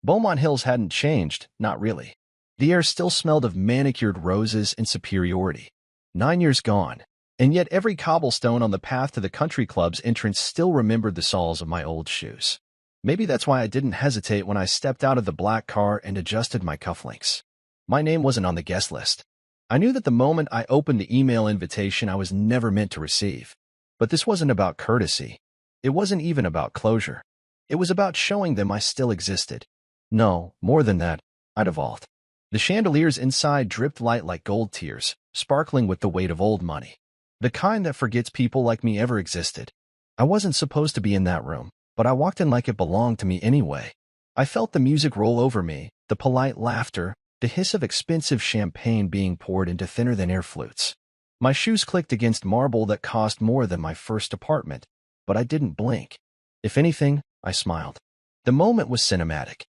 Beaumont Hills hadn't changed, not really. The air still smelled of manicured roses and superiority. 9 years gone, and yet every cobblestone on the path to the country club's entrance still remembered the soles of my old shoes. Maybe that's why I didn't hesitate when I stepped out of the black car and adjusted my cufflinks. My name wasn't on the guest list. I knew that the moment I opened the email invitation I was never meant to receive. But this wasn't about courtesy. It wasn't even about closure. It was about showing them I still existed. No, more than that, I'd evolved. The chandeliers inside dripped light like gold tears, sparkling with the weight of old money. The kind that forgets people like me ever existed. I wasn't supposed to be in that room, but I walked in like it belonged to me anyway. I felt the music roll over me, the polite laughter, the hiss of expensive champagne being poured into thinner-than-air flutes. My shoes clicked against marble that cost more than my first apartment, but I didn't blink. If anything, I smiled. The moment was cinematic.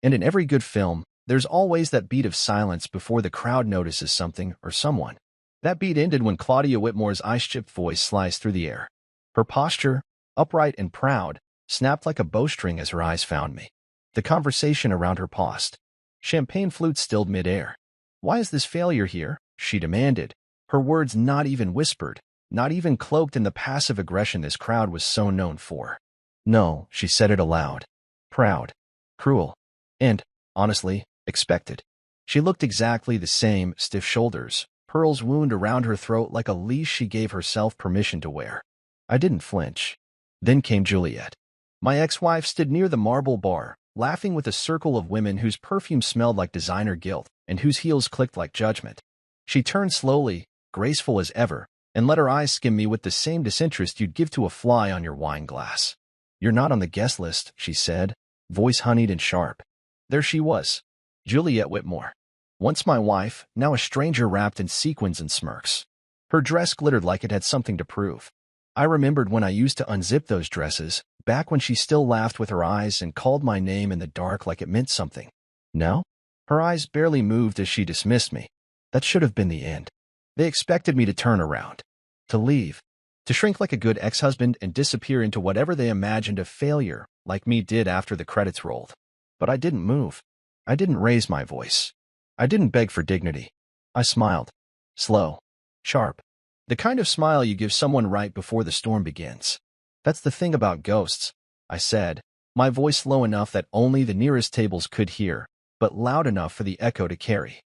And in every good film, there's always that beat of silence before the crowd notices something or someone. That beat ended when Claudia Whitmore's ice-chipped voice sliced through the air. Her posture, upright and proud, snapped like a bowstring as her eyes found me. The conversation around her paused. Champagne flutes stilled mid-air. "Why is this failure here?" she demanded, her words not even whispered, not even cloaked in the passive aggression this crowd was so known for. "No," she said it aloud. Proud. Cruel. And, honestly, expected. She looked exactly the same, stiff shoulders, pearls wound around her throat like a leash she gave herself permission to wear. I didn't flinch. Then came Juliet. My ex-wife stood near the marble bar, laughing with a circle of women whose perfume smelled like designer guilt and whose heels clicked like judgment. She turned slowly, graceful as ever, and let her eyes skim me with the same disinterest you'd give to a fly on your wine glass. "You're not on the guest list," she said, voice honeyed and sharp. There she was, Juliet Whitmore. Once my wife, now a stranger wrapped in sequins and smirks. Her dress glittered like it had something to prove. I remembered when I used to unzip those dresses, back when she still laughed with her eyes and called my name in the dark like it meant something. Now? Her eyes barely moved as she dismissed me. That should have been the end. They expected me to turn around, to leave, to shrink like a good ex-husband and disappear into whatever they imagined a failure, like me did after the credits rolled. But I didn't move. I didn't raise my voice. I didn't beg for dignity. I smiled. Slow. Sharp. The kind of smile you give someone right before the storm begins. "That's the thing about ghosts," I said, my voice low enough that only the nearest tables could hear, but loud enough for the echo to carry.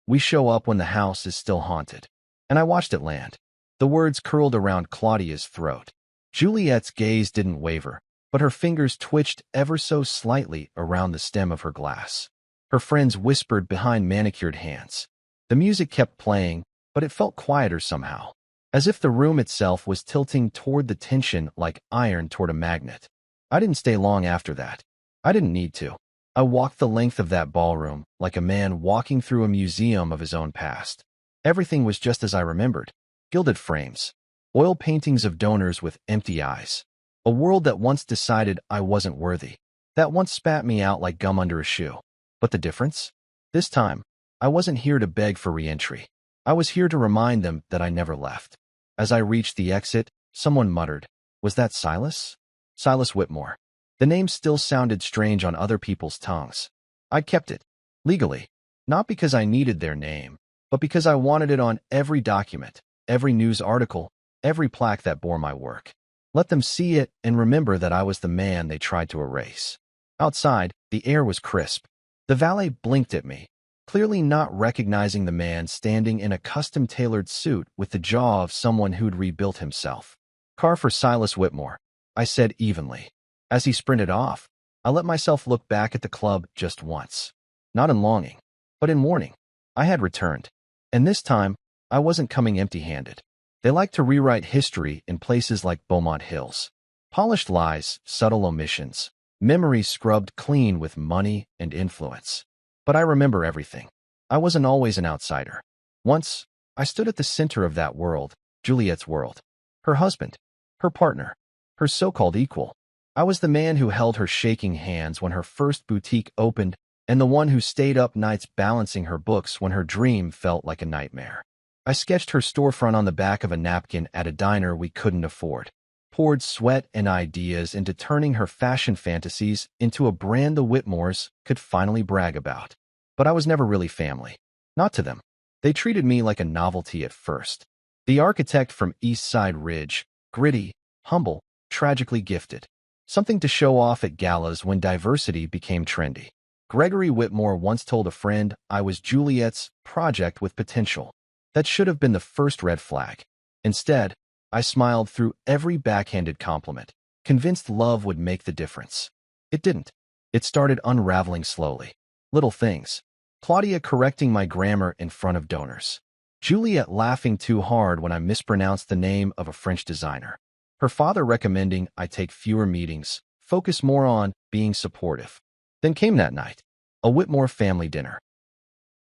"We show up when the house is still haunted." And I watched it land. The words curled around Claudia's throat. Juliet's gaze didn't waver, but her fingers twitched ever so slightly around the stem of her glass. Her friends whispered behind manicured hands. The music kept playing, but it felt quieter somehow, as if the room itself was tilting toward the tension like iron toward a magnet. I didn't stay long after that. I didn't need to. I walked the length of that ballroom like a man walking through a museum of his own past. Everything was just as I remembered. Gilded frames, oil paintings of donors with empty eyes. A world that once decided I wasn't worthy, that once spat me out like gum under a shoe. But the difference? This time, I wasn't here to beg for re-entry. I was here to remind them that I never left. As I reached the exit, someone muttered, "Was that Silas?" Silas Whitmore. The name still sounded strange on other people's tongues. I kept it, legally, not because I needed their name, but because I wanted it on every document, every news article, every plaque that bore my work. Let them see it and remember that I was the man they tried to erase. Outside, the air was crisp. The valet blinked at me, clearly not recognizing the man standing in a custom-tailored suit with the jaw of someone who'd rebuilt himself. "Car for Silas Whitmore," I said evenly. As he sprinted off, I let myself look back at the club just once. Not in longing, but in warning. I had returned. And this time, I wasn't coming empty-handed. They like to rewrite history in places like Beaumont Hills. Polished lies, subtle omissions, memories scrubbed clean with money and influence. But I remember everything. I wasn't always an outsider. Once, I stood at the center of that world, Juliet's world. Her husband, her partner, her so-called equal. I was the man who held her shaking hands when her first boutique opened, and the one who stayed up nights balancing her books when her dream felt like a nightmare. I sketched her storefront on the back of a napkin at a diner we couldn't afford. poured sweat and ideas into turning her fashion fantasies into a brand the Whitmores could finally brag about. But I was never really family. Not to them. They treated me like a novelty at first. The architect from East Side Ridge, gritty, humble, tragically gifted. Something to show off at galas when diversity became trendy. Gregory Whitmore once told a friend I was Juliet's project with potential. That should have been the first red flag. Instead, I smiled through every backhanded compliment, convinced love would make the difference. It didn't. It started unraveling slowly. Little things. Claudia correcting my grammar in front of donors. Juliet laughing too hard when I mispronounced the name of a French designer. Her father recommending I take fewer meetings, focus more on being supportive. Then came that night, a Whitmore family dinner.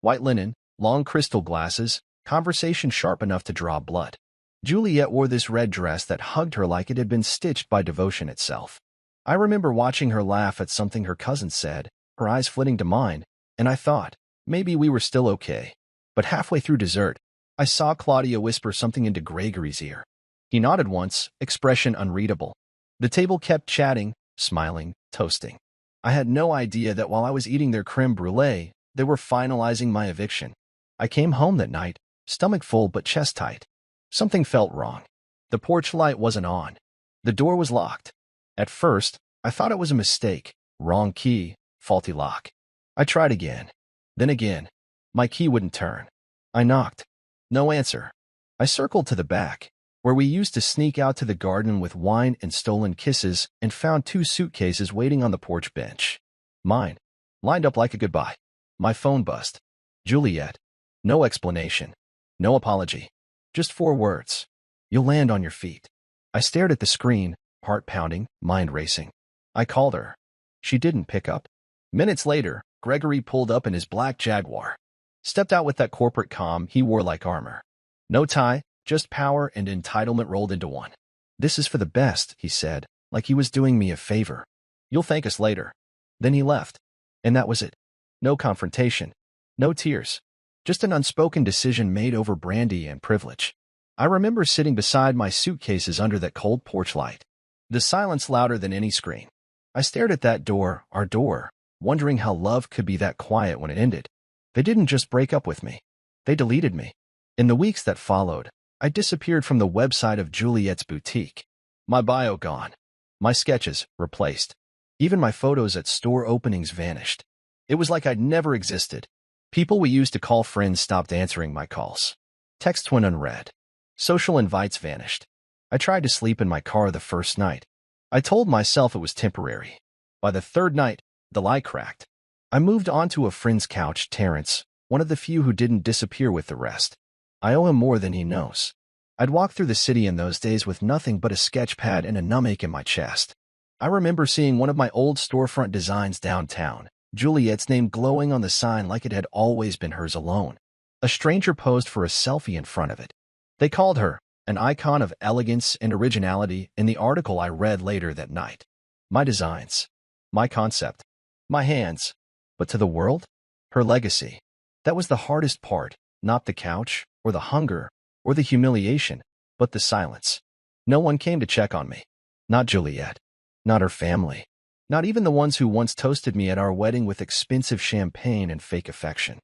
White linen, long crystal glasses, conversation sharp enough to draw blood. Juliet wore this red dress that hugged her like it had been stitched by devotion itself. I remember watching her laugh at something her cousin said, her eyes flitting to mine, and I thought, maybe we were still okay. But halfway through dessert, I saw Claudia whisper something into Gregory's ear. He nodded once, expression unreadable. The table kept chatting, smiling, toasting. I had no idea that while I was eating their creme brulee, they were finalizing my eviction. I came home that night, stomach full but chest tight. Something felt wrong. The porch light wasn't on. The door was locked. At first, I thought it was a mistake. Wrong key, faulty lock. I tried again. Then again. My key wouldn't turn. I knocked. No answer. I circled to the back, where we used to sneak out to the garden with wine and stolen kisses, and found 2 suitcases waiting on the porch bench. Mine. Lined up like a goodbye. My phone buzzed. Juliet. No explanation. No apology. Just 4 words. You'll land on your feet. I stared at the screen, heart pounding, mind racing. I called her. She didn't pick up. Minutes later, Gregory pulled up in his black Jaguar. Stepped out with that corporate calm he wore like armor. No tie, just power and entitlement rolled into one. This is for the best, he said, like he was doing me a favor. You'll thank us later. Then he left. And that was it. No confrontation. No tears. Just an unspoken decision made over brandy and privilege. I remember sitting beside my suitcases under that cold porch light. The silence louder than any scream. I stared at that door, our door, wondering how love could be that quiet when it ended. They didn't just break up with me. They deleted me. In the weeks that followed, I disappeared from the website of Juliet's boutique. My bio gone. My sketches replaced. Even my photos at store openings vanished. It was like I'd never existed. People we used to call friends stopped answering my calls. Texts went unread. Social invites vanished. I tried to sleep in my car the first night. I told myself it was temporary. By the 3rd night, the lie cracked. I moved onto a friend's couch, Terrence, one of the few who didn't disappear with the rest. I owe him more than he knows. I'd walk through the city in those days with nothing but a sketch pad and a numbness in my chest. I remember seeing one of my old storefront designs downtown, Juliet's name glowing on the sign like it had always been hers alone. A stranger posed for a selfie in front of it. They called her an icon of elegance and originality in the article I read later that night. My designs. My concept. My hands. But to the world? Her legacy. That was the hardest part, not the couch, or the hunger, or the humiliation, but the silence. No one came to check on me. Not Juliet. Not her family. Not even the ones who once toasted me at our wedding with expensive champagne and fake affection.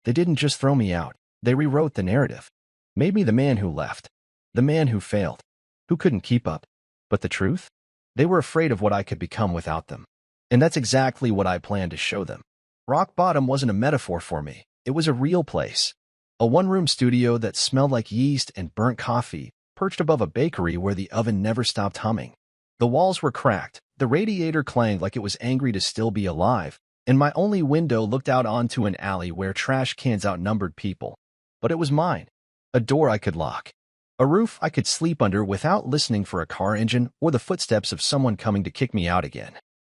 They didn't just throw me out. They rewrote the narrative. Made me the man who left. The man who failed. Who couldn't keep up. But the truth? They were afraid of what I could become without them. And that's exactly what I planned to show them. Rock bottom wasn't a metaphor for me. It was a real place. A one-room studio that smelled like yeast and burnt coffee, perched above a bakery where the oven never stopped humming. The walls were cracked, the radiator clanged like it was angry to still be alive, and my only window looked out onto an alley where trash cans outnumbered people. But it was mine. A door I could lock. A roof I could sleep under without listening for a car engine or the footsteps of someone coming to kick me out again.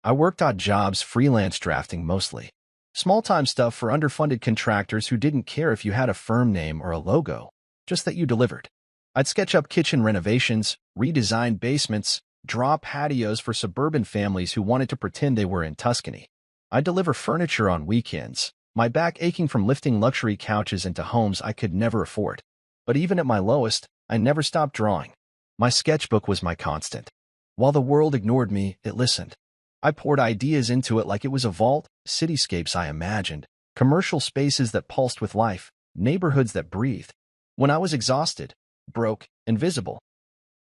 I worked odd jobs, freelance drafting mostly. Small-time stuff for underfunded contractors who didn't care if you had a firm name or a logo, just that you delivered. I'd sketch up kitchen renovations, redesign basements, draw patios for suburban families who wanted to pretend they were in Tuscany. I'd deliver furniture on weekends, my back aching from lifting luxury couches into homes I could never afford. But even at my lowest, I never stopped drawing. My sketchbook was my constant. While the world ignored me, it listened. I poured ideas into it like it was a vault, cityscapes I imagined, commercial spaces that pulsed with life, neighborhoods that breathed. When I was exhausted, broke, invisible,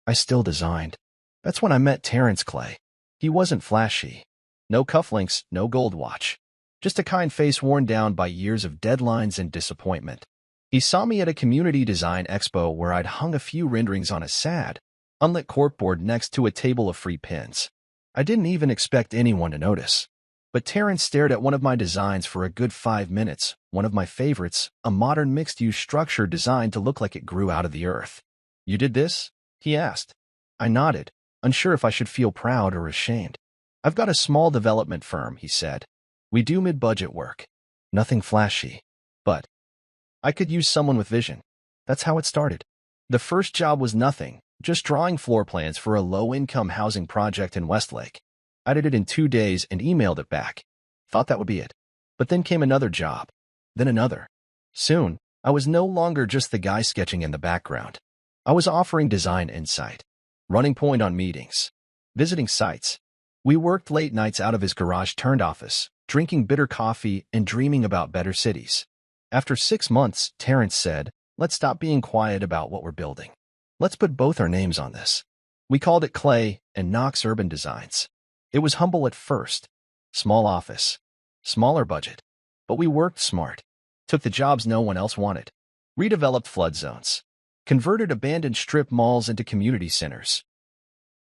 I still designed. That's when I met Terrence Clay. He wasn't flashy. No cufflinks, no gold watch. Just a kind face worn down by years of deadlines and disappointment. He saw me at a community design expo where I'd hung a few renderings on a sad, unlit corkboard next to a table of free pins. I didn't even expect anyone to notice. But Terrence stared at one of my designs for a good 5 minutes, one of my favorites, a modern mixed-use structure designed to look like it grew out of the earth. "You did this?" he asked. I nodded, unsure if I should feel proud or ashamed. "I've got a small development firm," he said. "We do mid-budget work. Nothing flashy. But I could use someone with vision." That's how it started. The first job was nothing, just drawing floor plans for a low-income housing project in Westlake. I did it in 2 days and emailed it back. Thought that would be it. But then came another job. Then another. Soon, I was no longer just the guy sketching in the background. I was offering design insight, running point on meetings, visiting sites. We worked late nights out of his garage-turned-office, drinking bitter coffee and dreaming about better cities. After 6 months, Terrence said, "Let's stop being quiet about what we're building. Let's put both our names on this." We called it Clay and Knox Urban Designs. It was humble at first. Small office, smaller budget. But we worked smart. Took the jobs no one else wanted. Redeveloped flood zones. Converted abandoned strip malls into community centers.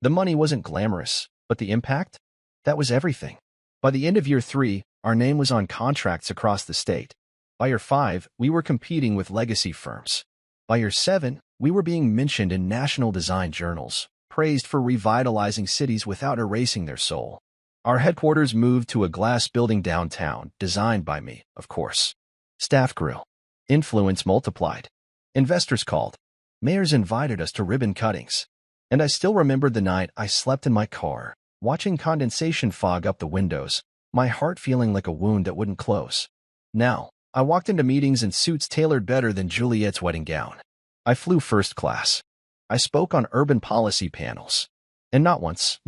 The money wasn't glamorous, but the impact? That was everything. By the end of year 3, our name was on contracts across the state. By year 5, we were competing with legacy firms. By year 7, we were being mentioned in national design journals, praised for revitalizing cities without erasing their soul. Our headquarters moved to a glass building downtown, designed by me, of course. Staff grew. Influence multiplied. Investors called. Mayors invited us to ribbon cuttings. And I still remembered the night I slept in my car, watching condensation fog up the windows, my heart feeling like a wound that wouldn't close. Now, I walked into meetings in suits tailored better than Juliet's wedding gown. I flew first class. I spoke on urban policy panels. And not once,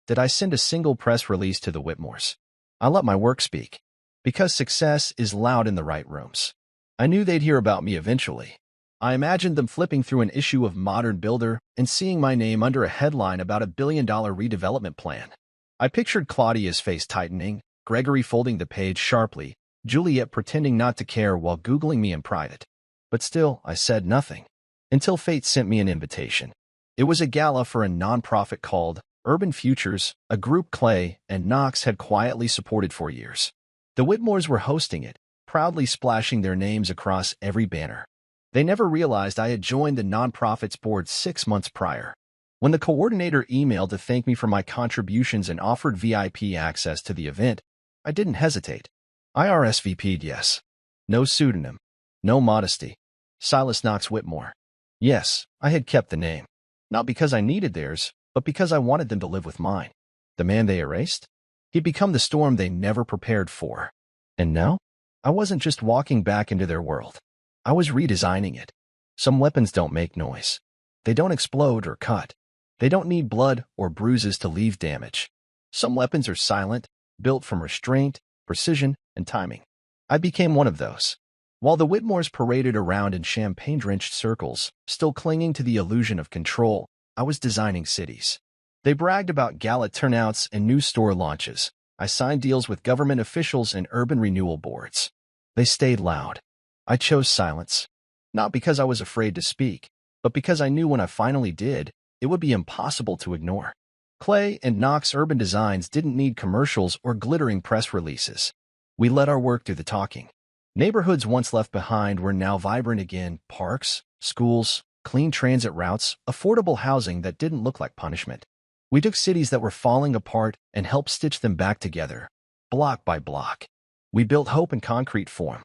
did I send a single press release to the Whitmores. I let my work speak. Because success is loud in the right rooms. I knew they'd hear about me eventually. I imagined them flipping through an issue of Modern Builder and seeing my name under a headline about a $1 billion redevelopment plan. I pictured Claudia's face tightening, Gregory folding the page sharply, Juliet pretending not to care while Googling me in private. But still, I said nothing. Until fate sent me an invitation. It was a gala for a nonprofit called Urban Futures, a group Clay and Knox had quietly supported for years. The Whitmores were hosting it, proudly splashing their names across every banner. They never realized I had joined the nonprofit's board 6 months prior. When the coordinator emailed to thank me for my contributions and offered VIP access to the event, I didn't hesitate. I RSVP'd yes. No pseudonym. No modesty. Silas Knox Whitmore. Yes, I had kept the name. Not because I needed theirs, but because I wanted them to live with mine. The man they erased? He'd become the storm they never prepared for. And now? I wasn't just walking back into their world. I was redesigning it. Some weapons don't make noise. They don't explode or cut. They don't need blood or bruises to leave damage. Some weapons are silent, built from restraint, precision, and timing. I became one of those. While the Whitmores paraded around in champagne-drenched circles, still clinging to the illusion of control, I was designing cities. They bragged about gala turnouts and new store launches. I signed deals with government officials and urban renewal boards. They stayed loud. I chose silence. Not because I was afraid to speak, but because I knew when I finally did, it would be impossible to ignore. Clay and Knox Urban Designs didn't need commercials or glittering press releases. We let our work do the talking. Neighborhoods once left behind were now vibrant again: parks, schools, clean transit routes, affordable housing that didn't look like punishment. We took cities that were falling apart and helped stitch them back together, block by block. We built hope in concrete form.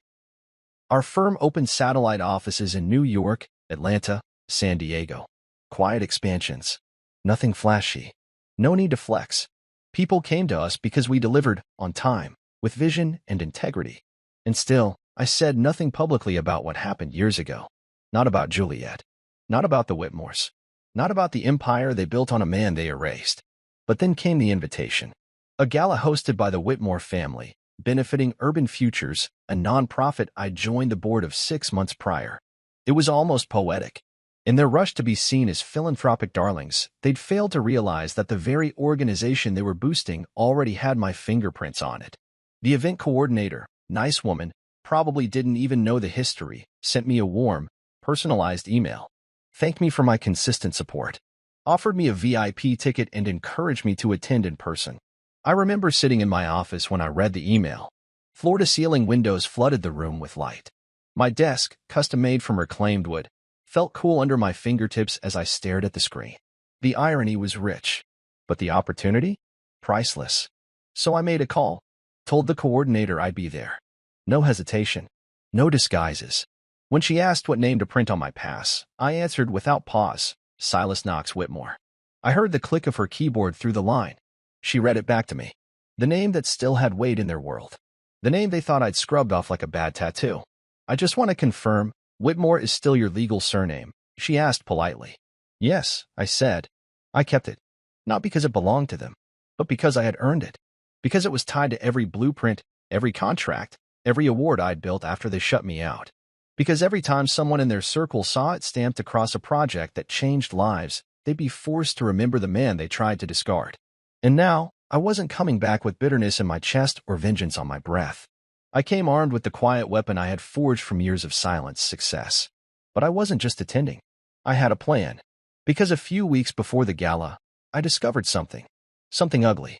Our firm opened satellite offices in New York, Atlanta, San Diego. Quiet expansions. Nothing flashy. No need to flex. People came to us because we delivered on time, with vision and integrity. And still, I said nothing publicly about what happened years ago. Not about Juliet. Not about the Whitmores. not about the empire they built on a man they erased. But then came the invitation. A gala hosted by the Whitmore family, benefiting Urban Futures, a nonprofit I'd joined the board of 6 months prior. It was almost poetic. In their rush to be seen as philanthropic darlings, they'd failed to realize that the very organization they were boosting already had my fingerprints on it. The event coordinator, nice woman, probably didn't even know the history, sent me a warm, personalized email. Thanked me for my consistent support. Offered me a VIP ticket and encouraged me to attend in person. I remember sitting in my office when I read the email. Floor-to-ceiling windows flooded the room with light. My desk, custom-made from reclaimed wood, felt cool under my fingertips as I stared at the screen. The irony was rich, but the opportunity? Priceless. So I made a call, told the coordinator I'd be there. No hesitation, no disguises. When she asked what name to print on my pass, I answered without pause, Silas Knox Whitmore. I heard the click of her keyboard through the line. She read it back to me. The name that still had weight in their world. The name they thought I'd scrubbed off like a bad tattoo. I just want to confirm, Whitmore is still your legal surname, she asked politely. Yes, I said. I kept it. Not because it belonged to them, but because I had earned it. Because it was tied to every blueprint, every contract, every award I'd built after they shut me out. Because every time someone in their circle saw it stamped across a project that changed lives, they'd be forced to remember the man they tried to discard. And now, I wasn't coming back with bitterness in my chest or vengeance on my breath. I came armed with the quiet weapon I had forged from years of silence, success. But I wasn't just attending. I had a plan. Because a few weeks before the gala, I discovered something. Something ugly.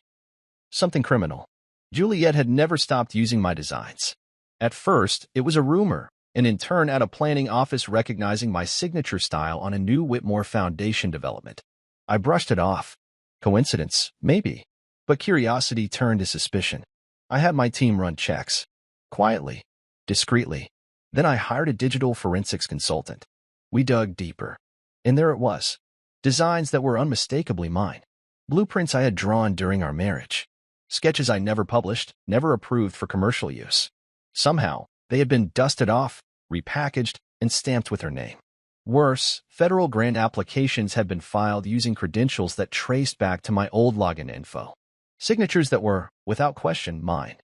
Something criminal. Juliet had never stopped using my designs. At first, it was a rumor, an intern at a planning office recognizing my signature style on a new Whitmore Foundation development. I brushed it off. Coincidence, maybe. But curiosity turned to suspicion. I had my team run checks. Quietly, discreetly. Then I hired a digital forensics consultant. We dug deeper. And there it was. Designs that were unmistakably mine. Blueprints I had drawn during our marriage. Sketches I never published, never approved for commercial use. Somehow, they had been dusted off, repackaged, and stamped with her name. Worse, federal grant applications had been filed using credentials that traced back to my old login info. Signatures that were, without question, mine.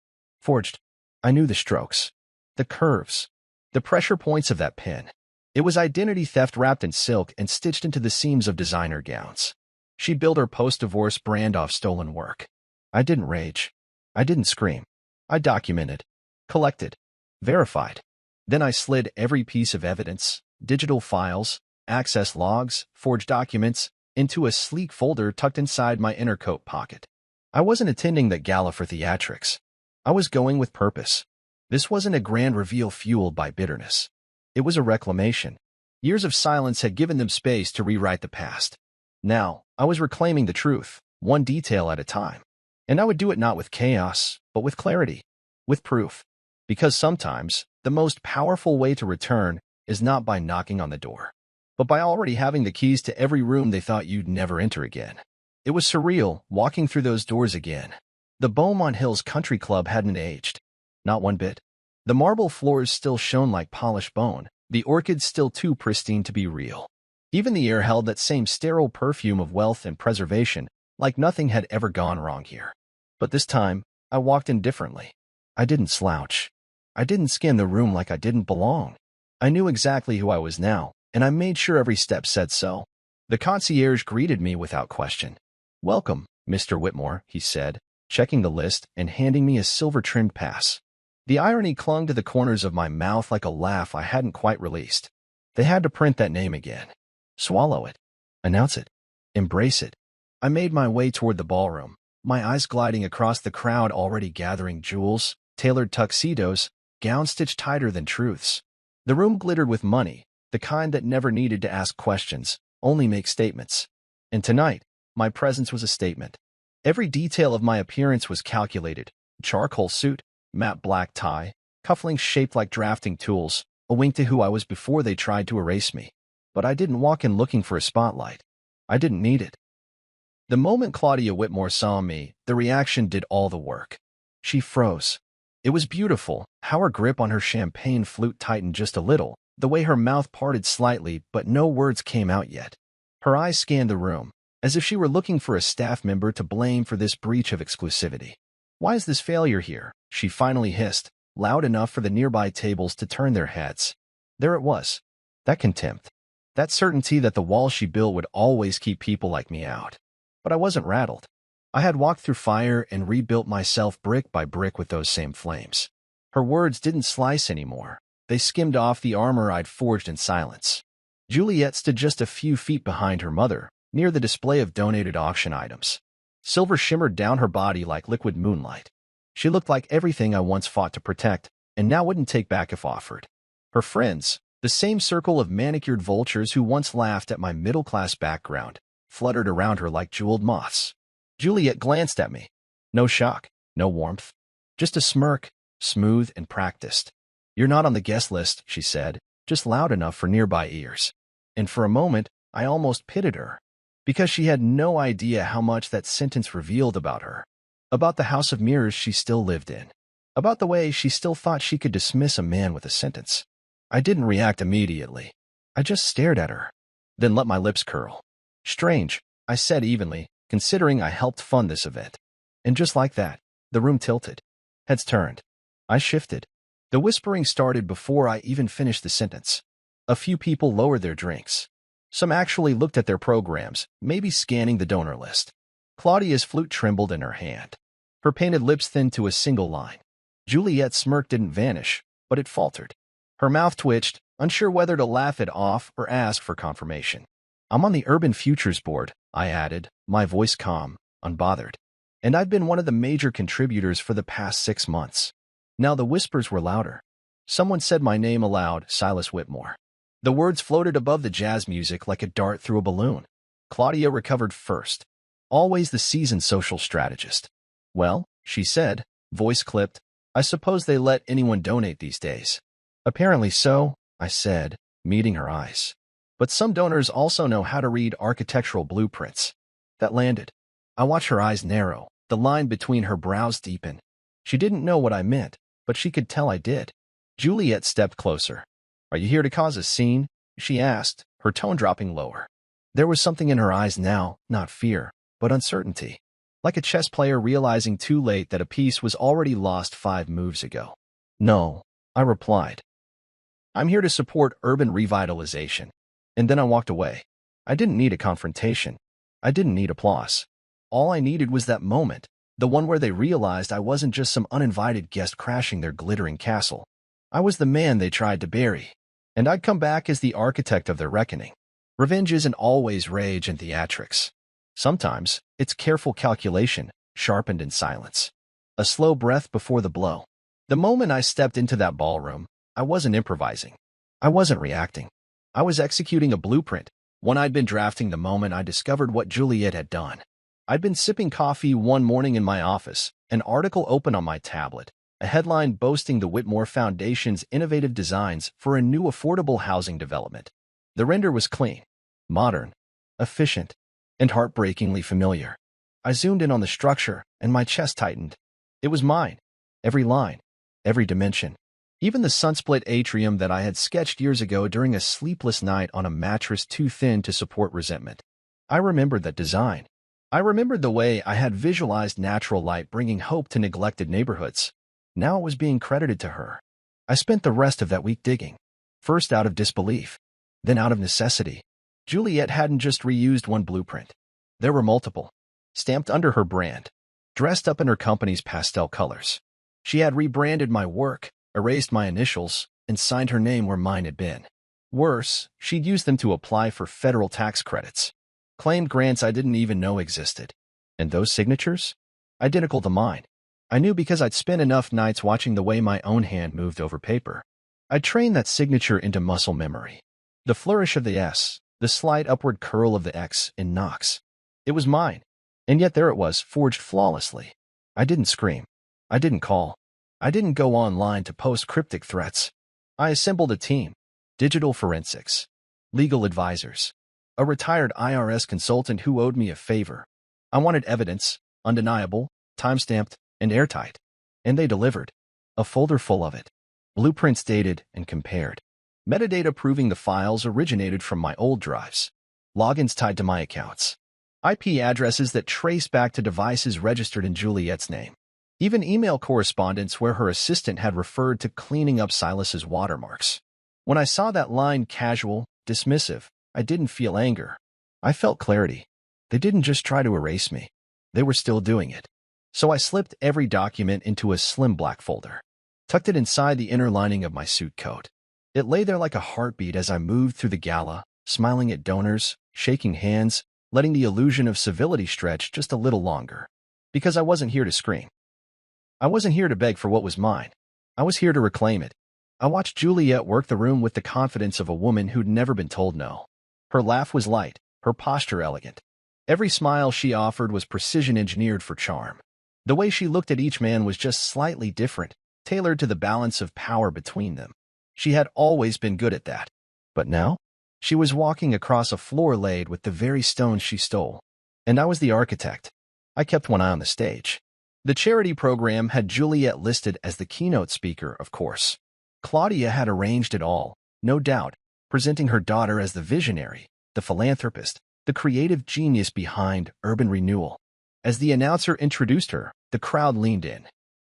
Forged. I knew the strokes, the curves, the pressure points of that pen. It was identity theft wrapped in silk and stitched into the seams of designer gowns. She built her post-divorce brand off stolen work. I didn't rage. I didn't scream. I documented, collected, verified. Then I slid every piece of evidence, digital files, access logs, forged documents, into a sleek folder tucked inside my inner coat pocket. I wasn't attending that gala for theatrics. I was going with purpose. This wasn't a grand reveal fueled by bitterness. It was a reclamation. Years of silence had given them space to rewrite the past. Now, I was reclaiming the truth, one detail at a time. And I would do it not with chaos, but with clarity, with proof. Because sometimes, the most powerful way to return is not by knocking on the door, but by already having the keys to every room they thought you'd never enter again. It was surreal, walking through those doors again. The Beaumont Hills Country Club hadn't aged. Not one bit. The marble floors still shone like polished bone, the orchids still too pristine to be real. Even the air held that same sterile perfume of wealth and preservation, like nothing had ever gone wrong here. But this time, I walked in differently. I didn't slouch. I didn't skim the room like I didn't belong. I knew exactly who I was now, and I made sure every step said so. The concierge greeted me without question. "Welcome, Mr. Whitmore," he said, checking the list and handing me a silver-trimmed pass. The irony clung to the corners of my mouth like a laugh I hadn't quite released. They had to print that name again. Swallow it. Announce it. Embrace it. I made my way toward the ballroom, my eyes gliding across the crowd already gathering jewels, tailored tuxedos, gowns stitched tighter than truths. The room glittered with money, the kind that never needed to ask questions, only make statements. And tonight, my presence was a statement. Every detail of my appearance was calculated. Charcoal suit, matte black tie, cufflinks shaped like drafting tools, a wink to who I was before they tried to erase me. But I didn't walk in looking for a spotlight. I didn't need it. The moment Claudia Whitmore saw me, the reaction did all the work. She froze. It was beautiful, how her grip on her champagne flute tightened just a little, the way her mouth parted slightly but no words came out yet. Her eyes scanned the room, as if she were looking for a staff member to blame for this breach of exclusivity. "Why is this failure here?" she finally hissed, loud enough for the nearby tables to turn their heads. There it was. That contempt. That certainty that the wall she built would always keep people like me out. But I wasn't rattled. I had walked through fire and rebuilt myself brick by brick with those same flames. Her words didn't slice anymore. They skimmed off the armor I'd forged in silence. Juliet stood just a few feet behind her mother, near the display of donated auction items. Silver shimmered down her body like liquid moonlight. She looked like everything I once fought to protect, and now wouldn't take back if offered. Her friends, the same circle of manicured vultures who once laughed at my middle-class background, fluttered around her like jeweled moths. Juliet glanced at me. No shock, no warmth. Just a smirk, smooth and practiced. "You're not on the guest list," she said, just loud enough for nearby ears. And for a moment, I almost pitied her, because she had no idea how much that sentence revealed about her. About the house of mirrors she still lived in. About the way she still thought she could dismiss a man with a sentence. I didn't react immediately. I just stared at her, then let my lips curl. "Strange," I said evenly, considering I helped fund this event. And just like that, the room tilted. Heads turned. I shifted. The whispering started before I even finished the sentence. A few people lowered their drinks. Some actually looked at their programs, maybe scanning the donor list. Claudia's flute trembled in her hand. Her painted lips thinned to a single line. Juliet's smirk didn't vanish, but it faltered. Her mouth twitched, unsure whether to laugh it off or ask for confirmation. "I'm on the Urban Futures Board," I added, my voice calm, unbothered. "And I've been one of the major contributors for the past 6 months." Now the whispers were louder. Someone said my name aloud, Silas Whitmore. The words floated above the jazz music like a dart through a balloon. Claudia recovered first. Always the seasoned social strategist. "Well," she said, voice clipped, "I suppose they let anyone donate these days." "Apparently so," I said, meeting her eyes. "But some donors also know how to read architectural blueprints." That landed. I watched her eyes narrow, the line between her brows deepen. She didn't know what I meant, but she could tell I did. Juliet stepped closer. "Are you here to cause a scene?" she asked, her tone dropping lower. There was something in her eyes now, not fear, but uncertainty. Like a chess player realizing too late that a piece was already lost 5 moves ago. "No," I replied. "I'm here to support urban revitalization." And then I walked away. I didn't need a confrontation. I didn't need applause. All I needed was that moment, the one where they realized I wasn't just some uninvited guest crashing their glittering castle. I was the man they tried to bury, and I'd come back as the architect of their reckoning. Revenge isn't always rage and theatrics. Sometimes, it's careful calculation, sharpened in silence. A slow breath before the blow. The moment I stepped into that ballroom, I wasn't improvising. I wasn't reacting. I was executing a blueprint, one I'd been drafting the moment I discovered what Juliet had done. I'd been sipping coffee one morning in my office, an article open on my tablet, a headline boasting the Whitmore Foundation's innovative designs for a new affordable housing development. The render was clean, modern, efficient, and heartbreakingly familiar. I zoomed in on the structure, and my chest tightened. It was mine. Every line, every dimension. Even the sunsplit atrium that I had sketched years ago during a sleepless night on a mattress too thin to support resentment. I remembered that design. I remembered the way I had visualized natural light bringing hope to neglected neighborhoods. Now it was being credited to her. I spent the rest of that week digging. First out of disbelief, then out of necessity. Juliet hadn't just reused one blueprint. There were multiple, stamped under her brand, dressed up in her company's pastel colors. She had rebranded my work, erased my initials, and signed her name where mine had been. Worse, she'd used them to apply for federal tax credits. Claimed grants I didn't even know existed. And those signatures? Identical to mine. I knew because I'd spent enough nights watching the way my own hand moved over paper. I'd trained that signature into muscle memory. The flourish of the S, the slight upward curl of the X in Knox. It was mine. And yet there it was, forged flawlessly. I didn't scream. I didn't call. I didn't go online to post cryptic threats. I assembled a team. Digital forensics. Legal advisors. A retired IRS consultant who owed me a favor. I wanted evidence, undeniable, time-stamped, and airtight. And they delivered. A folder full of it. Blueprints dated and compared. Metadata proving the files originated from my old drives. logins tied to my accounts, IP addresses that trace back to devices registered in Juliet's name, even email correspondence where her assistant had referred to cleaning up Silas's watermarks. When I saw that line casual, dismissive, I didn't feel anger. I felt clarity. They didn't just try to erase me. They were still doing it. So I slipped every document into a slim black folder, tucked it inside the inner lining of my suit coat. It lay there like a heartbeat as I moved through the gala, smiling at donors, shaking hands, letting the illusion of civility stretch just a little longer. Because I wasn't here to scream. I wasn't here to beg for what was mine. I was here to reclaim it. I watched Juliet work the room with the confidence of a woman who'd never been told no. Her laugh was light, her posture elegant. Every smile she offered was precision-engineered for charm. The way she looked at each man was just slightly different, tailored to the balance of power between them. She had always been good at that. But now, she was walking across a floor laid with the very stones she stole. And I was the architect. I kept one eye on the stage. The charity program had Juliet listed as the keynote speaker, of course. Claudia had arranged it all, no doubt, presenting her daughter as the visionary, the philanthropist, the creative genius behind urban renewal. As the announcer introduced her, the crowd leaned in.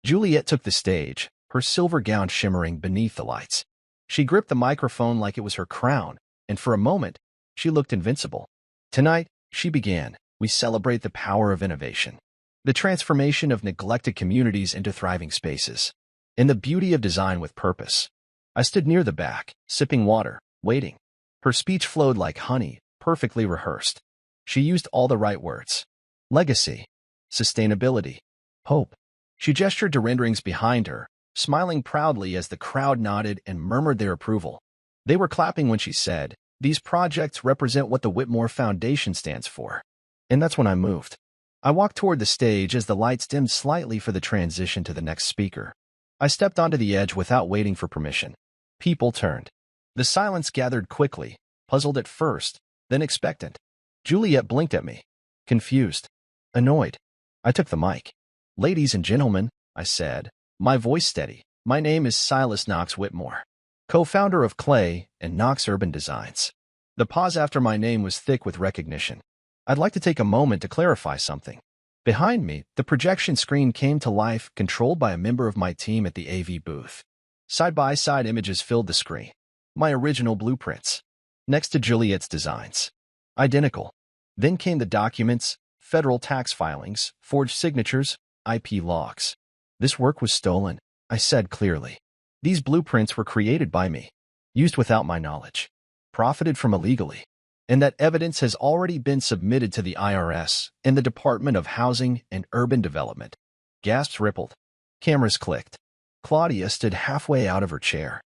Juliet took the stage, her silver gown shimmering beneath the lights. She gripped the microphone like it was her crown, and for a moment, she looked invincible. Tonight, she began, we celebrate the power of innovation, the transformation of neglected communities into thriving spaces, and the beauty of design with purpose. I stood near the back, sipping water, waiting. Her speech flowed like honey, perfectly rehearsed. She used all the right words. Legacy, sustainability, hope. She gestured to renderings behind her, smiling proudly as the crowd nodded and murmured their approval. They were clapping when she said, "These projects represent what the Whitmore Foundation stands for." And that's when I moved. I walked toward the stage as the lights dimmed slightly for the transition to the next speaker. I stepped onto the edge without waiting for permission. People turned. The silence gathered quickly, puzzled at first, then expectant. Juliet blinked at me, confused, annoyed. I took the mic. "Ladies and gentlemen," I said, my voice steady, "my name is Silas Knox Whitmore, co-founder of Clay and Knox Urban Designs." The pause after my name was thick with recognition. I'd like to take a moment to clarify something. Behind me, the projection screen came to life, controlled by a member of my team at the AV booth. Side-by-side images filled the screen. My original blueprints, next to Juliet's designs. Identical. Then came the documents, federal tax filings, forged signatures, IP logs. This work was stolen, I said clearly. These blueprints were created by me, used without my knowledge, profited from illegally, and that evidence has already been submitted to the IRS and the Department of Housing and Urban Development. Gasps rippled. Cameras clicked. Claudia stood halfway out of her chair.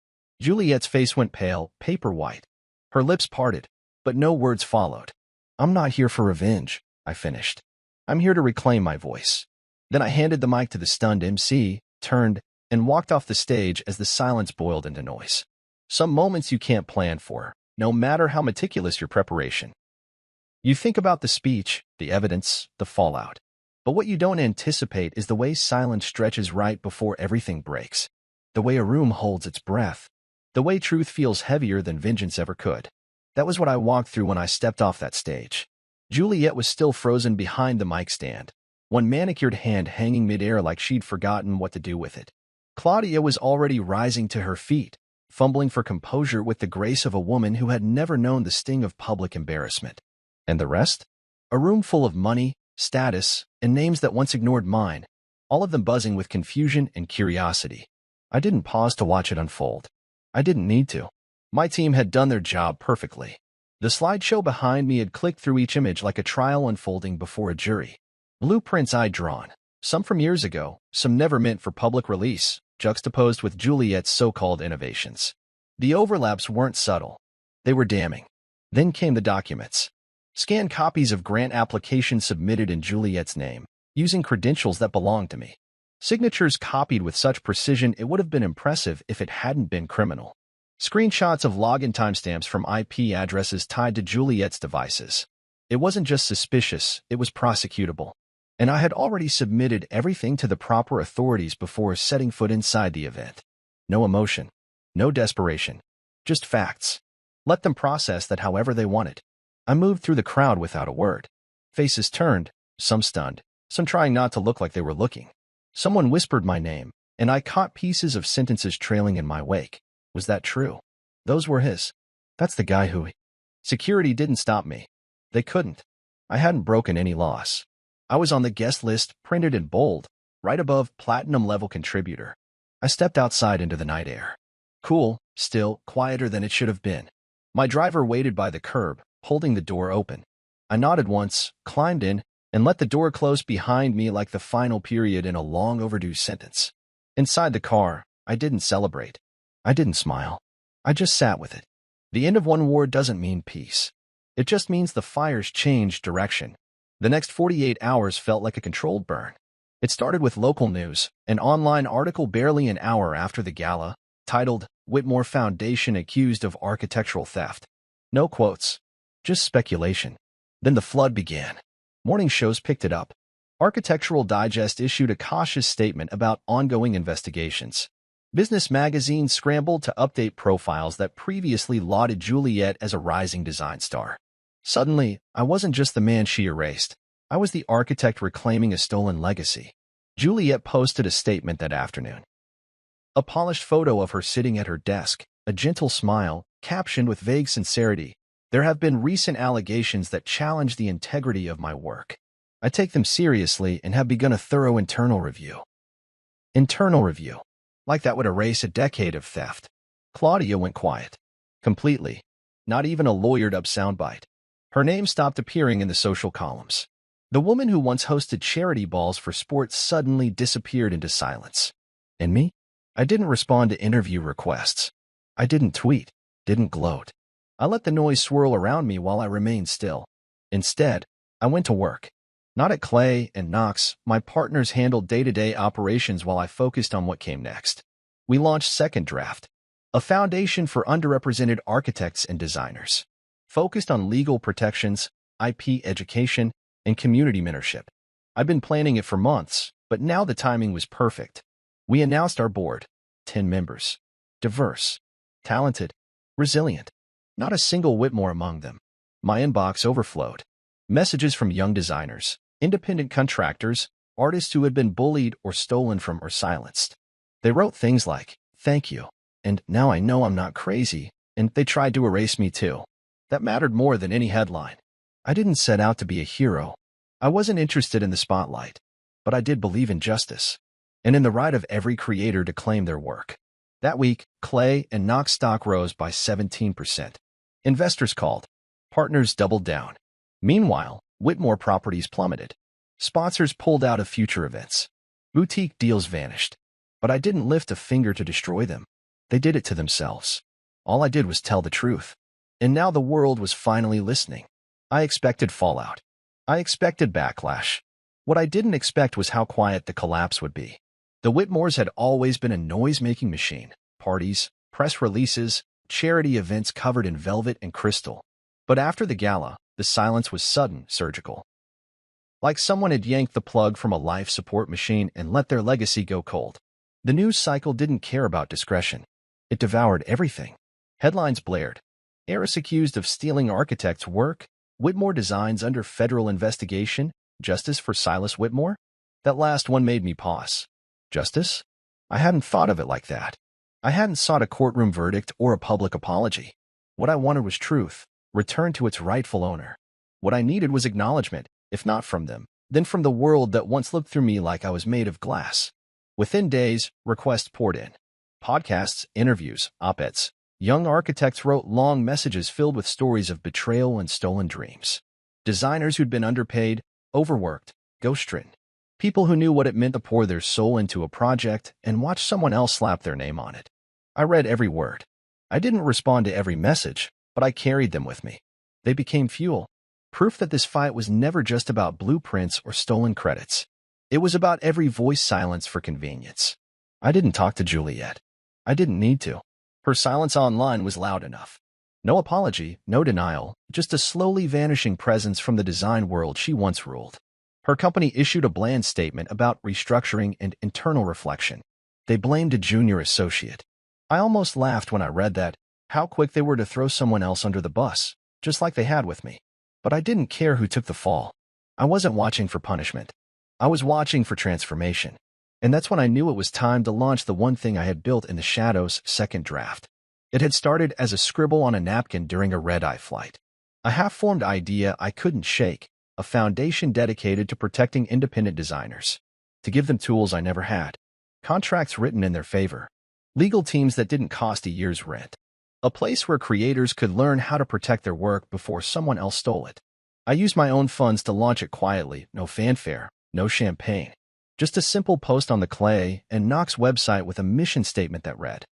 Juliet's face went pale, paper white. Her lips parted, but no words followed. "I'm not here for revenge," I finished. "I'm here to reclaim my voice." Then I handed the mic to the stunned MC, turned, and walked off the stage as the silence boiled into noise. Some moments you can't plan for, no matter how meticulous your preparation. You think about the speech, the evidence, the fallout. But what you don't anticipate is the way silence stretches right before everything breaks. The way a room holds its breath. The way truth feels heavier than vengeance ever could. That was what I walked through when I stepped off that stage. Juliet was still frozen behind the mic stand, one manicured hand hanging midair like she'd forgotten what to do with it. Claudia was already rising to her feet, fumbling for composure with the grace of a woman who had never known the sting of public embarrassment. And the rest? A room full of money, status, and names that once ignored mine, all of them buzzing with confusion and curiosity. I didn't pause to watch it unfold. I didn't need to. My team had done their job perfectly. The slideshow behind me had clicked through each image like a trial unfolding before a jury. Blueprints I'd drawn, some from years ago, some never meant for public release, juxtaposed with Juliet's so-called innovations. The overlaps weren't subtle. They were damning. Then came the documents. Scanned copies of grant applications submitted in Juliet's name, using credentials that belonged to me. Signatures copied with such precision it would have been impressive if it hadn't been criminal. Screenshots of login timestamps from IP addresses tied to Juliet's devices. It wasn't just suspicious, it was prosecutable. And I had already submitted everything to the proper authorities before setting foot inside the event. No emotion, no desperation, just facts. Let them process that however they wanted. I moved through the crowd without a word. Faces turned, some stunned, some trying not to look like they were looking. Someone whispered my name, and I caught pieces of sentences trailing in my wake. Was that true? Those were his. That's the guy who... Security didn't stop me. They couldn't. I hadn't broken any laws. I was on the guest list, printed in bold, right above platinum-level contributor. I stepped outside into the night air. Cool, still, quieter than it should have been. My driver waited by the curb, holding the door open. I nodded once, climbed in, and let the door close behind me like the final period in a long-overdue sentence. Inside the car, I didn't celebrate. I didn't smile. I just sat with it. The end of one war doesn't mean peace. It just means the fire's changed direction. The next 48 hours felt like a controlled burn. It started with local news, an online article barely an hour after the gala, titled, "Whitmore Foundation Accused of Architectural Theft." No quotes, just speculation. Then the flood began. Morning shows picked it up. Architectural Digest issued a cautious statement about ongoing investigations. Business magazines scrambled to update profiles that previously lauded Juliet as a rising design star. Suddenly, I wasn't just the man she erased. I was the architect reclaiming a stolen legacy. Juliet posted a statement that afternoon. A polished photo of her sitting at her desk, a gentle smile, captioned with vague sincerity. There have been recent allegations that challenge the integrity of my work. I take them seriously and have begun a thorough internal review. Internal review. Like that would erase a decade of theft. Claudia went quiet. Completely. Not even a lawyered-up soundbite. Her name stopped appearing in the social columns. The woman who once hosted charity balls for sports suddenly disappeared into silence. And me? I didn't respond to interview requests. I didn't tweet, didn't gloat. I let the noise swirl around me while I remained still. Instead, I went to work. Not at Clay and Knox, my partners handled day-to-day operations while I focused on what came next. We launched Second Draft, a foundation for underrepresented architects and designers, focused on legal protections, IP education, and community mentorship. I've been planning it for months, but now the timing was perfect. We announced our board, 10 members, diverse, talented, resilient. Not a single Whitmore among them. My inbox overflowed. Messages from young designers, independent contractors, artists who had been bullied or stolen from or silenced. They wrote things like, "Thank you," and "Now I know I'm not crazy," and "They tried to erase me too." That mattered more than any headline. I didn't set out to be a hero. I wasn't interested in the spotlight, but I did believe in justice, and in the right of every creator to claim their work. That week, Clay and Knox stock rose by 17%. Investors called. Partners doubled down. Meanwhile, Whitmore properties plummeted. Sponsors pulled out of future events. Boutique deals vanished. But I didn't lift a finger to destroy them. They did it to themselves. All I did was tell the truth. And now the world was finally listening. I expected fallout. I expected backlash. What I didn't expect was how quiet the collapse would be. The Whitmores had always been a noise-making machine. Parties, press releases, charity events covered in velvet and crystal. But after the gala, the silence was sudden, surgical. Like someone had yanked the plug from a life support machine and let their legacy go cold. The news cycle didn't care about discretion. It devoured everything. Headlines blared. Heiress accused of stealing architect's work. Whitmore designs under federal investigation. Justice for Silas Whitmore? That last one made me pause. Justice? I hadn't thought of it like that. I hadn't sought a courtroom verdict or a public apology. What I wanted was truth, returned to its rightful owner. What I needed was acknowledgement, if not from them, then from the world that once looked through me like I was made of glass. Within days, requests poured in. Podcasts, interviews, op-eds. Young architects wrote long messages filled with stories of betrayal and stolen dreams. Designers who'd been underpaid, overworked, ghost-ridden. People who knew what it meant to pour their soul into a project and watch someone else slap their name on it. I read every word. I didn't respond to every message, but I carried them with me. They became fuel. Proof that this fight was never just about blueprints or stolen credits. It was about every voice silenced for convenience. I didn't talk to Juliet. I didn't need to. Her silence online was loud enough. No apology, no denial, just a slowly vanishing presence from the design world she once ruled. Her company issued a bland statement about restructuring and internal reflection. They blamed a junior associate. I almost laughed when I read that, how quick they were to throw someone else under the bus, just like they had with me. But I didn't care who took the fall. I wasn't watching for punishment. I was watching for transformation. And that's when I knew it was time to launch the one thing I had built in the shadows, second draft. It had started as a scribble on a napkin during a red-eye flight. A half-formed idea I couldn't shake, a foundation dedicated to protecting independent designers. To give them tools I never had. Contracts written in their favor. Legal teams that didn't cost a year's rent. A place where creators could learn how to protect their work before someone else stole it. I used my own funds to launch it quietly, no fanfare, no champagne. Just a simple post on the Clay and Knox website with a mission statement that read,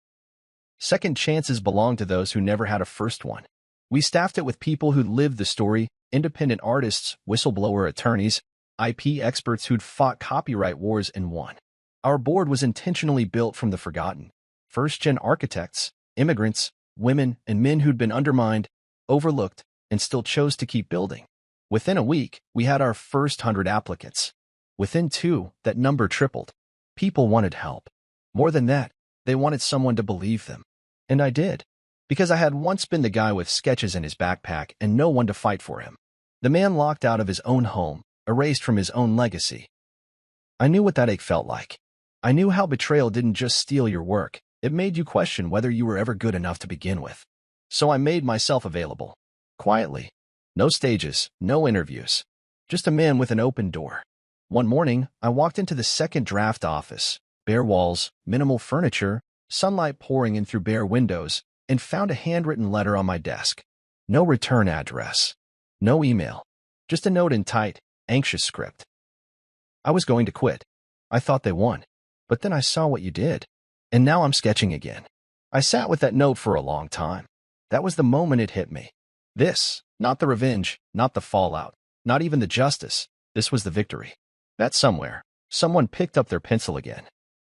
"Second chances belong to those who never had a first one." We staffed it with people who'd lived the story, independent artists, whistleblower attorneys, IP experts who'd fought copyright wars and won. Our board was intentionally built from the forgotten. First-gen architects, immigrants, women, and men who'd been undermined, overlooked, and still chose to keep building. Within a week, we had our first 100 applicants. Within 2, that number tripled. People wanted help. More than that, they wanted someone to believe them. And I did. Because I had once been the guy with sketches in his backpack and no one to fight for him. The man locked out of his own home, erased from his own legacy. I knew what that ache felt like. I knew how betrayal didn't just steal your work, it made you question whether you were ever good enough to begin with. So I made myself available. Quietly. No stages, no interviews. Just a man with an open door. One morning, I walked into the second draft office, bare walls, minimal furniture, sunlight pouring in through bare windows, and found a handwritten letter on my desk. No return address. No email. Just a note in tight, anxious script. I was going to quit. I thought they won. But then I saw what you did. And now I'm sketching again. I sat with that note for a long time. That was the moment it hit me. This, not the revenge, not the fallout, not even the justice. This was the victory. That somewhere, someone picked up their pencil again.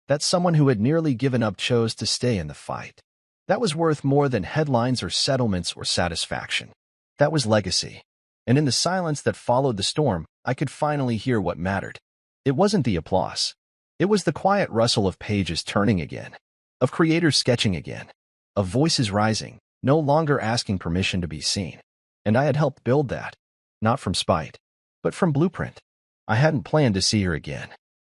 That someone who had nearly given up chose to stay in the fight. That was worth more than headlines or settlements or satisfaction. That was legacy. And in the silence that followed the storm, I could finally hear what mattered. It wasn't the applause. It was the quiet rustle of pages turning again, of creators sketching again, of voices rising, no longer asking permission to be seen. And I had helped build that, not from spite, but from blueprint. I hadn't planned to see her again.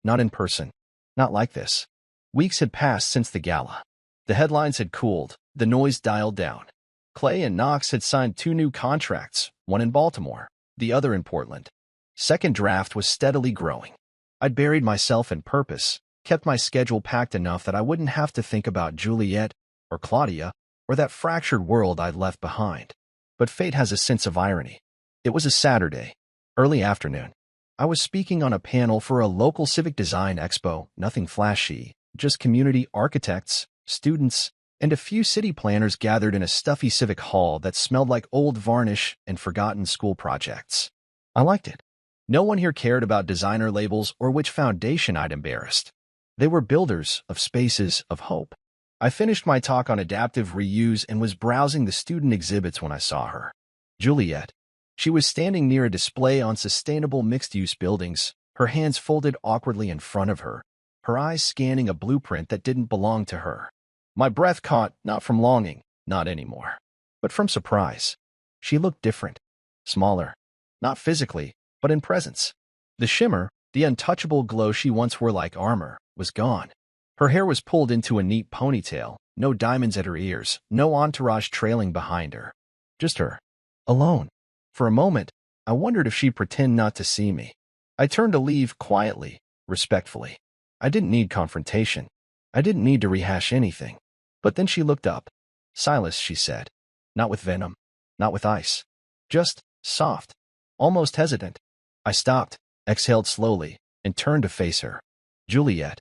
Not in person. Not like this. Weeks had passed since the gala. The headlines had cooled, the noise dialed down. Clay and Knox had signed 2 new contracts, one in Baltimore, the other in Portland. Second draft was steadily growing. I'd buried myself in purpose, kept my schedule packed enough that I wouldn't have to think about Juliet or Claudia or that fractured world I'd left behind. But fate has a sense of irony. It was a Saturday, early afternoon. I was speaking on a panel for a local civic design expo, nothing flashy, just community architects, students, and a few city planners gathered in a stuffy civic hall that smelled like old varnish and forgotten school projects. I liked it. No one here cared about designer labels or which foundation I'd embarrassed. They were builders of spaces of hope. I finished my talk on adaptive reuse and was browsing the student exhibits when I saw her. Juliet. She was standing near a display on sustainable mixed-use buildings, her hands folded awkwardly in front of her, her eyes scanning a blueprint that didn't belong to her. My breath caught, not from longing, not anymore, but from surprise. She looked different, smaller, not physically, but in presence. The shimmer, the untouchable glow she once wore like armor, was gone. Her hair was pulled into a neat ponytail, no diamonds at her ears, no entourage trailing behind her. Just her. Alone. For a moment, I wondered if she'd pretend not to see me. I turned to leave quietly, respectfully. I didn't need confrontation. I didn't need to rehash anything. But then she looked up. Silas, she said. Not with venom. Not with ice. Just soft. Almost hesitant. I stopped, exhaled slowly, and turned to face her. Juliet.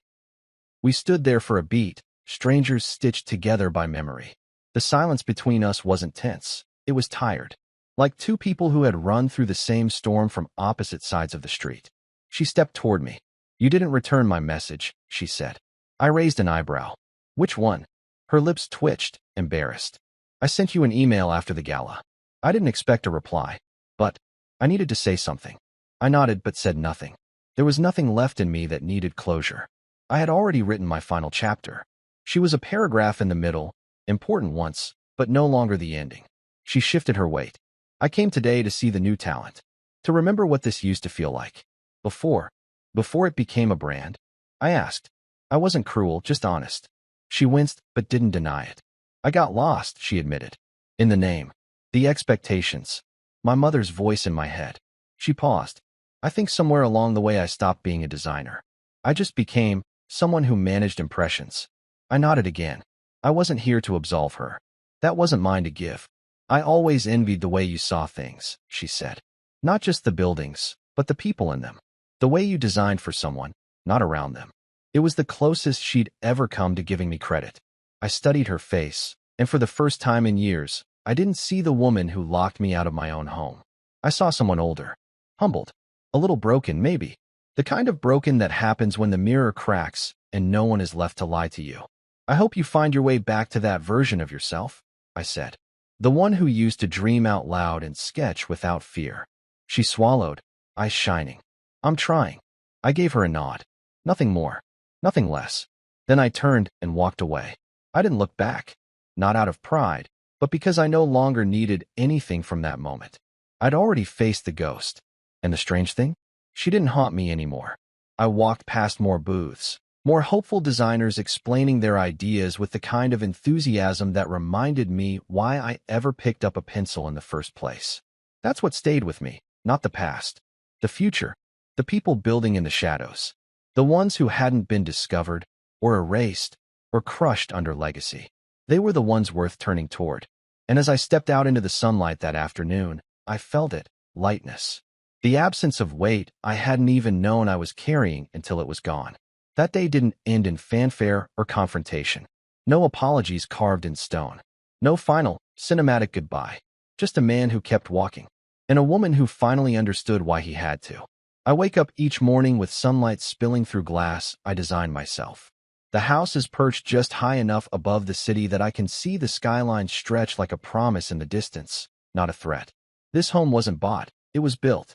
We stood there for a beat, strangers stitched together by memory. The silence between us wasn't tense. It was tired. Like 2 people who had run through the same storm from opposite sides of the street. She stepped toward me. You didn't return my message, she said. I raised an eyebrow. Which one? Her lips twitched, embarrassed. I sent you an email after the gala. I didn't expect a reply. But I needed to say something. I nodded but said nothing. There was nothing left in me that needed closure. I had already written my final chapter. She was a paragraph in the middle, important once, but no longer the ending. She shifted her weight. I came today to see the new talent, to remember what this used to feel like. Before it became a brand. I asked. I wasn't cruel, just honest. She winced, but didn't deny it. I got lost, she admitted. In the name. The expectations. My mother's voice in my head. She paused. I think somewhere along the way I stopped being a designer. I just became someone who managed impressions. I nodded again. I wasn't here to absolve her. That wasn't mine to give. I always envied the way you saw things, she said. Not just the buildings, but the people in them. The way you designed for someone, not around them. It was the closest she'd ever come to giving me credit. I studied her face, and for the first time in years, I didn't see the woman who locked me out of my own home. I saw someone older, humbled, a little broken maybe, the kind of broken that happens when the mirror cracks and no one is left to lie to you. I hope you find your way back to that version of yourself, I said. The one who used to dream out loud and sketch without fear. She swallowed, eyes shining. I'm trying. I gave her a nod. Nothing more. Nothing less. Then I turned and walked away. I didn't look back. Not out of pride, but because I no longer needed anything from that moment. I'd already faced the ghost. And the strange thing? She didn't haunt me anymore. I walked past more booths, more hopeful designers explaining their ideas with the kind of enthusiasm that reminded me why I ever picked up a pencil in the first place. That's what stayed with me, not the past. The future. The people building in the shadows. The ones who hadn't been discovered, or erased, or crushed under legacy. They were the ones worth turning toward. And as I stepped out into the sunlight that afternoon, I felt it, lightness. The absence of weight I hadn't even known I was carrying until it was gone. That day didn't end in fanfare or confrontation. No apologies carved in stone. No final, cinematic goodbye. Just a man who kept walking. And a woman who finally understood why he had to. I wake up each morning with sunlight spilling through glass I designed myself. The house is perched just high enough above the city that I can see the skyline stretch like a promise in the distance, not a threat. This home wasn't bought, it was built.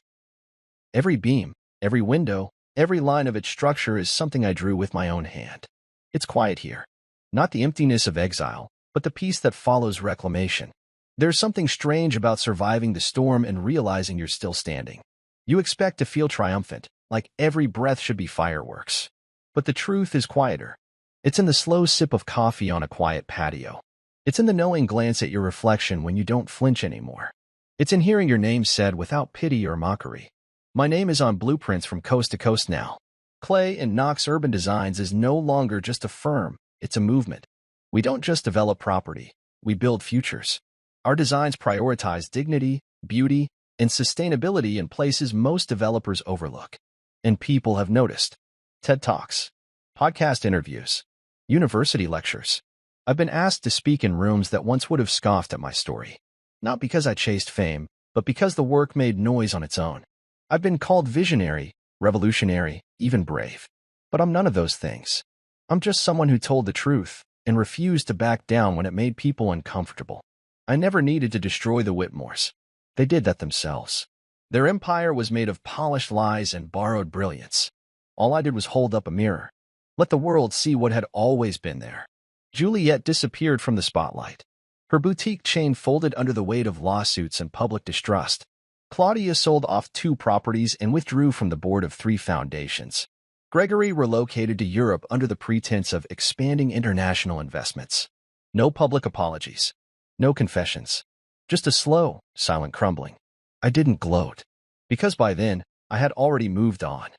Every beam, every window, every line of its structure is something I drew with my own hand. It's quiet here. Not the emptiness of exile, but the peace that follows reclamation. There's something strange about surviving the storm and realizing you're still standing. You expect to feel triumphant, like every breath should be fireworks. But the truth is quieter. It's in the slow sip of coffee on a quiet patio. It's in the knowing glance at your reflection when you don't flinch anymore. It's in hearing your name said without pity or mockery. My name is on blueprints from coast to coast now. Clay and Knox Urban Designs is no longer just a firm, it's a movement. We don't just develop property, we build futures. Our designs prioritize dignity, beauty, and sustainability in places most developers overlook. And people have noticed. TED Talks, podcast interviews, university lectures. I've been asked to speak in rooms that once would have scoffed at my story. Not because I chased fame, but because the work made noise on its own. I've been called visionary, revolutionary, even brave. But I'm none of those things. I'm just someone who told the truth and refused to back down when it made people uncomfortable. I never needed to destroy the Whitmores. They did that themselves. Their empire was made of polished lies and borrowed brilliance. All I did was hold up a mirror. Let the world see what had always been there. Juliet disappeared from the spotlight. Her boutique chain folded under the weight of lawsuits and public distrust. Claudia sold off 2 properties and withdrew from the board of 3 foundations. Gregory relocated to Europe under the pretense of expanding international investments. No public apologies. No confessions. Just a slow, silent crumbling. I didn't gloat. Because by then, I had already moved on.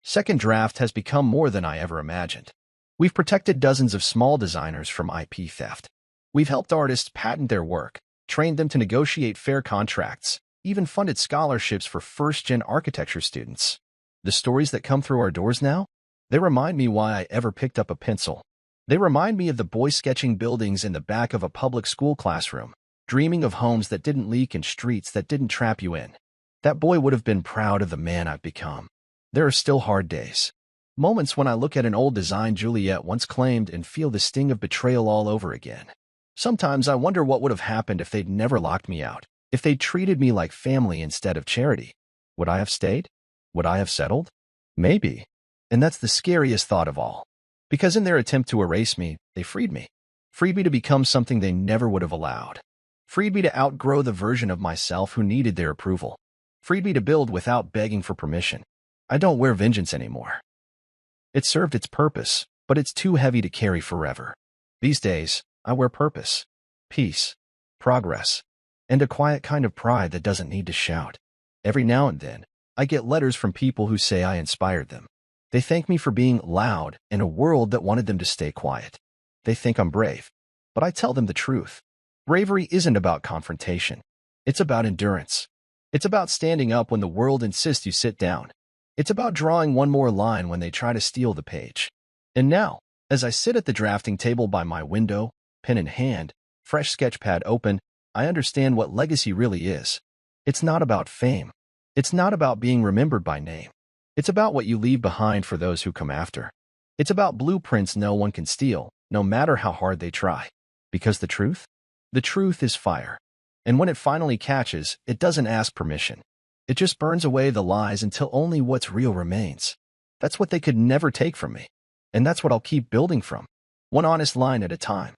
Second Draft has become more than I ever imagined. We've protected dozens of small designers from IP theft. We've helped artists patent their work, trained them to negotiate fair contracts, even funded scholarships for first-gen architecture students. The stories that come through our doors now? They remind me why I ever picked up a pencil. They remind me of the boy sketching buildings in the back of a public school classroom, dreaming of homes that didn't leak and streets that didn't trap you in. That boy would have been proud of the man I've become. There are still hard days. Moments when I look at an old design Juliet once claimed and feel the sting of betrayal all over again. Sometimes I wonder what would have happened if they'd never locked me out, if they'd treated me like family instead of charity. Would I have stayed? Would I have settled? Maybe. And that's the scariest thought of all. Because in their attempt to erase me, they freed me. Freed me to become something they never would have allowed. freed me to outgrow the version of myself who needed their approval, freed me to build without begging for permission. I don't wear vengeance anymore. It served its purpose, but it's too heavy to carry forever. These days, I wear purpose, peace, progress, and a quiet kind of pride that doesn't need to shout. Every now and then, I get letters from people who say I inspired them. They thank me for being loud in a world that wanted them to stay quiet. They think I'm brave, but I tell them the truth. Bravery isn't about confrontation. It's about endurance. It's about standing up when the world insists you sit down. It's about drawing one more line when they try to steal the page. And now, as I sit at the drafting table by my window, pen in hand, fresh sketchpad open, I understand what legacy really is. It's not about fame. It's not about being remembered by name. It's about what you leave behind for those who come after. It's about blueprints no one can steal, no matter how hard they try. Because the truth is fire. And when it finally catches, it doesn't ask permission. It just burns away the lies until only what's real remains. That's what they could never take from me. And that's what I'll keep building from, one honest line at a time.